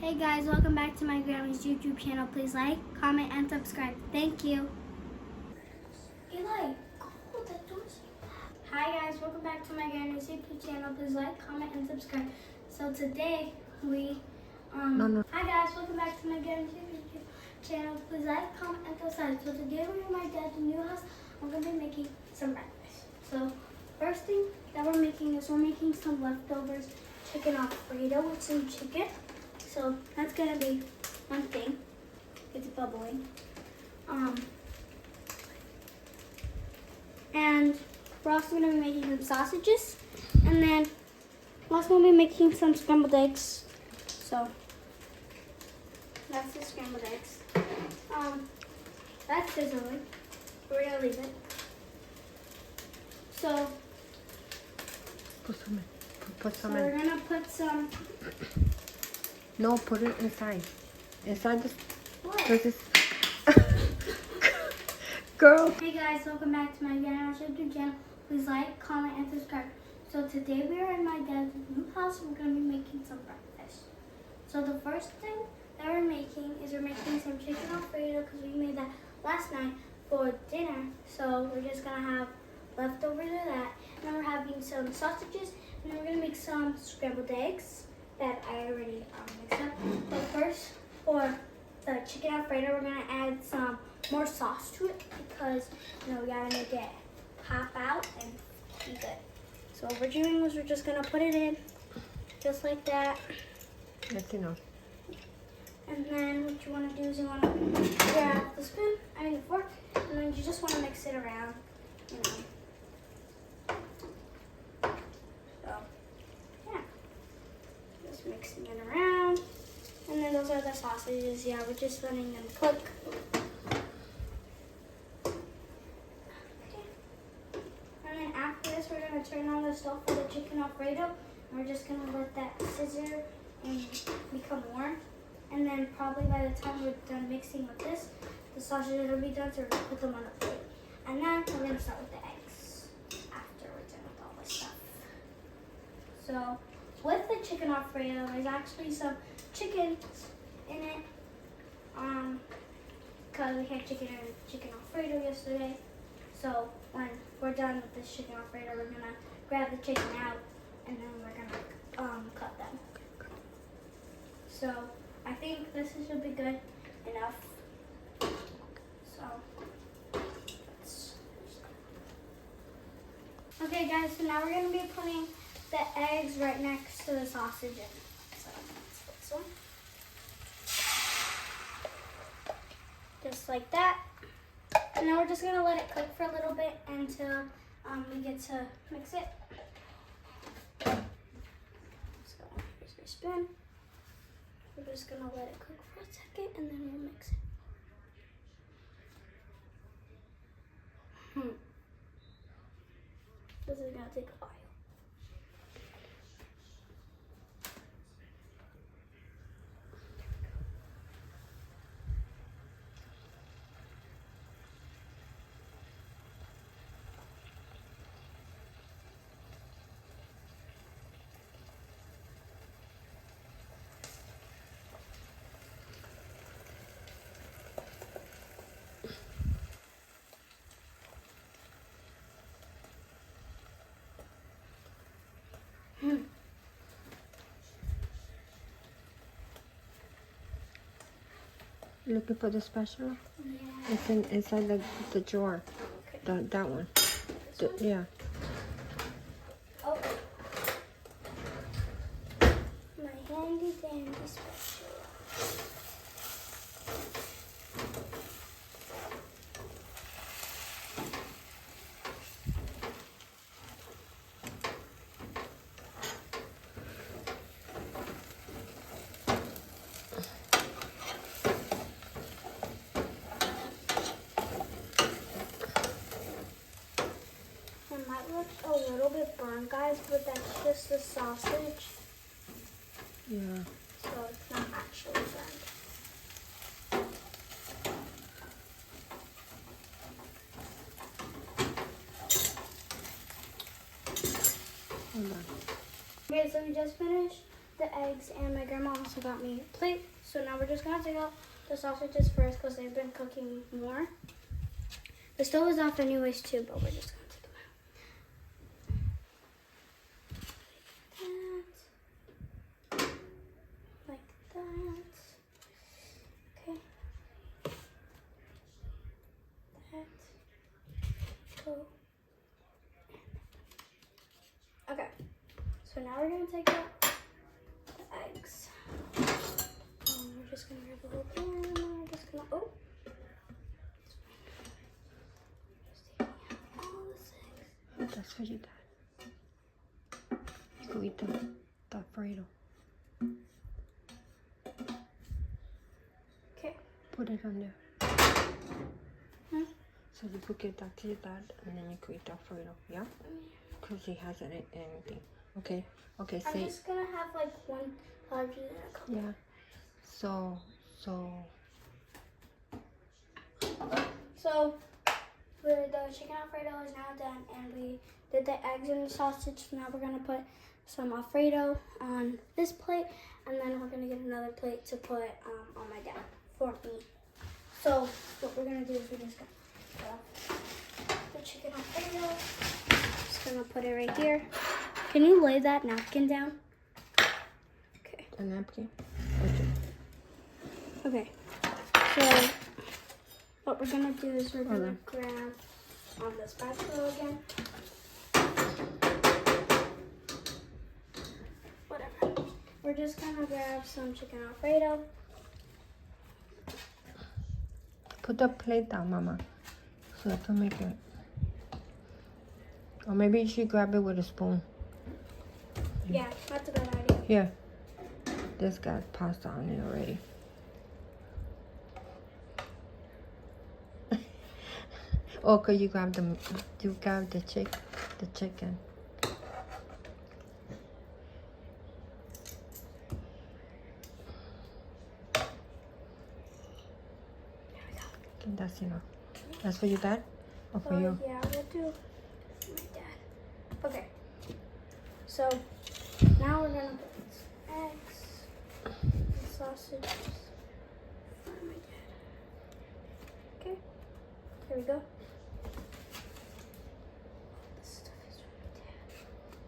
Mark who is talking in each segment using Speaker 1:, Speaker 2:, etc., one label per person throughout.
Speaker 1: Hey guys, welcome back to my grandma's YouTube channel. Please like, comment, and subscribe. Thank you. Eli, go, that door's Hi guys, welcome back to my grandma's YouTube channel. Please like, comment, and subscribe. So today we Hi guys, welcome back to my grandma's YouTube channel. Please like, comment, and subscribe. So today we're in my dad's new house. I'm gonna be making some breakfast. So first thing that we're making is we're making some leftovers chicken Alfredo with some chicken. So that's gonna be one thing. It's bubbling. And we're also gonna be making some sausages, and then we're also gonna be making some scrambled eggs. So that's the scrambled eggs. That's sizzling. We're gonna leave it. So
Speaker 2: Put some
Speaker 1: we're
Speaker 2: in.
Speaker 1: gonna put some.
Speaker 2: No, put it inside. Inside this.
Speaker 1: What?
Speaker 2: This. Girl.
Speaker 1: Hey guys, welcome back to my grandma's YouTube channel. Please like, comment, and subscribe. So today we are in my dad's new house and we're going to be making some breakfast. So the first thing that we're making is we're making some chicken Alfredo because we made that last night for dinner. So we're just going to have leftovers of that. And then we're having some sausages, and then we're going to make some scrambled eggs that I already mixed up. But first, for the chicken Alfredo, we're going to add some more sauce to it because, you know, we gotta make it pop out and be good. So what we're doing is we're just gonna put it in just like that.
Speaker 2: That's enough.
Speaker 1: And then what you want to do is you want to grab the spoon, the fork, and then you just want to mix it around, you know. So, yeah. Just mixing it around. And then those are the sausages. Yeah, we're just letting them cook. We're going to turn on the stove for the chicken Alfredo, and we're just going to let that sizzle and become warm. And then probably by the time we're done mixing with this, the sausages will be done, so we're going to put them on a plate. And then we're going to start with the eggs after we're done with all this stuff. So with the chicken Alfredo, there's actually some chicken in it because we had chicken Alfredo yesterday. So when we're done with this chicken Alfredo, we're gonna grab the chicken out and then we're gonna cut them. So I think this should be good enough. So okay guys, so now we're gonna be putting the eggs right next to the sausage in. So let's put some. Just like that. And now we're just going to let it cook for a little bit until we get to mix it. So here's your spoon. We're just going to let it cook for a second and then we'll mix it. This is going to take a while.
Speaker 2: Looking for the spatula?
Speaker 1: Yeah.
Speaker 2: It's inside the drawer.
Speaker 1: Okay.
Speaker 2: That one. Yeah.
Speaker 1: Oh. My handy dandy spatula. It might look a little bit burned, guys, but that's just the sausage.
Speaker 2: Yeah.
Speaker 1: So it's not actually burned.
Speaker 2: Hold on.
Speaker 1: Okay, so we just finished the eggs, and my grandma also got me a plate. So now we're just gonna take out the sausages first because they've been cooking more. The stove is off anyways too, but we're just gonna take them out. Like that. Okay. That. Go. Okay. So now we're gonna take out the eggs. We're just gonna grab a little pan and then we're just gonna
Speaker 2: That's for you, Dad. You go eat the Alfredo.
Speaker 1: Okay.
Speaker 2: Put it on there.
Speaker 1: Hmm?
Speaker 2: So you could get that to your dad, and then you could eat the Alfredo, yeah? Because he hasn't eaten anything. Okay, okay,
Speaker 1: I'm
Speaker 2: say,
Speaker 1: just gonna have like one allergy and a couple.
Speaker 2: yeah. So,
Speaker 1: The chicken Alfredo is now done, and we did the eggs and the sausage. So now we're gonna put some Alfredo on this plate, and then we're gonna get another plate to put on my dad for me. So what we're gonna do is we're just gonna put the chicken Alfredo. Just gonna put it right here. Can you lay that napkin down? Okay.
Speaker 2: the napkin.
Speaker 1: Okay. So what we're gonna do is we're gonna grab on the spatula again. Whatever. We're just gonna grab some chicken Alfredo.
Speaker 2: Put the plate down, Mama, so I can make it. Or maybe you should grab it with a spoon.
Speaker 1: Yeah, that's a good idea.
Speaker 2: Here. This got pasta on it already. Oh, could you grab the chicken? Okay, that's enough. That's for your dad? Or for you?
Speaker 1: Yeah, we'll do my dad. Okay. So now we're gonna put eggs and sausages for my dad. Okay. There we go. This stuff is for my dad.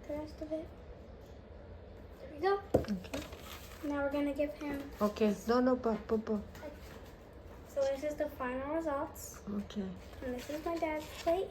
Speaker 1: The rest of it. There we go.
Speaker 2: Okay.
Speaker 1: Now we're gonna give him.
Speaker 2: Okay. No, but.
Speaker 1: So this is the final results.
Speaker 2: Okay.
Speaker 1: And this is my dad's plate.